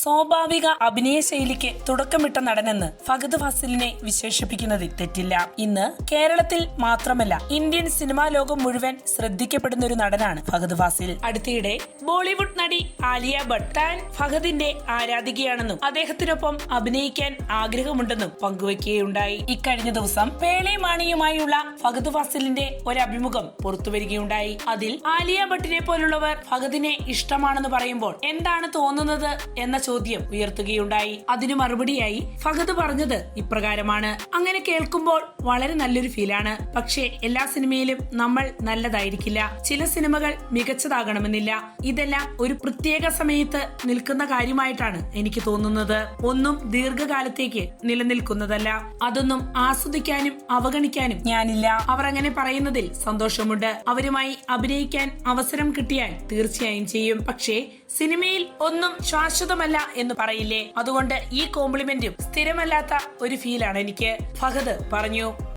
സ്വാഭാവിക അഭിനയ ശൈലിക്ക് തുടക്കമിട്ട നടനെന്ന് ഫഹദ് ഫാസിലിനെ വിശേഷിപ്പിക്കുന്നതിൽ തെറ്റില്ല. ഇന്ന് കേരളത്തിൽ മാത്രമല്ല ഇന്ത്യൻ സിനിമാ ലോകം മുഴുവൻ ശ്രദ്ധിക്കപ്പെടുന്ന ഒരു നടനാണ് ഫഹദ് ഫാസിൽ. അടുത്തിടെ ബോളിവുഡ് നടി ആലിയ ഭട്ട് താൻ ഫഹദിന്റെ ആരാധികയാണെന്നും അദ്ദേഹത്തിനൊപ്പം അഭിനയിക്കാൻ ആഗ്രഹമുണ്ടെന്നും പങ്കുവയ്ക്കുകയുണ്ടായി. ഇക്കഴിഞ്ഞ ദിവസം പേളി മാണിയുമായുള്ള ഫഹദ് ഫാസിലിന്റെ ഒരു അഭിമുഖം പുറത്തുവരികയുണ്ടായി. അതിൽ ആലിയ ഭട്ടിനെ പോലുള്ളവർ ഫഹദിനെ ഇഷ്ടമാണെന്ന് പറയുമ്പോൾ എന്താണ് തോന്നുന്നത് എന്ന ചോദ്യം ഉയർത്തുകയുണ്ടായി. അതിനു മറുപടിയായി ഫഹദ് പറഞ്ഞത് ഇപ്രകാരമാണ്: അങ്ങനെ കേൾക്കുമ്പോൾ വളരെ നല്ലൊരു ഫീലാണ്. പക്ഷേ എല്ലാ സിനിമയിലും നമ്മൾ നല്ലതായിരിക്കില്ല. ചില സിനിമകൾ മികച്ചതാകണമെന്നില്ല. ഇതെല്ലാം ഒരു പ്രത്യേക സമയത്ത് നിൽക്കുന്ന കാര്യമായിട്ടാണ് എനിക്ക് തോന്നുന്നത്. ഒന്നും ദീർഘകാലത്തേക്ക് നിലനിൽക്കുന്നതല്ല. അതൊന്നും ആസ്വദിക്കാനും അവഗണിക്കാനും ഞാനില്ല. അവർ അങ്ങനെ പറയുന്നതിൽ സന്തോഷമുണ്ട്. അവരുമായി അഭിനയിക്കാൻ അവസരം കിട്ടിയാൽ തീർച്ചയായും ചെയ്യും. പക്ഷേ സിനിമയിൽ ഒന്നും ശാശ്വതമല്ല എന്ന് പറയില്ലേ, അതുകൊണ്ട് ഈ കോംപ്ലിമെന്റും സ്ഥിരമല്ലാത്ത ഒരു ഫീലാണ് എനിക്ക്, ഫഹദ് പറഞ്ഞു.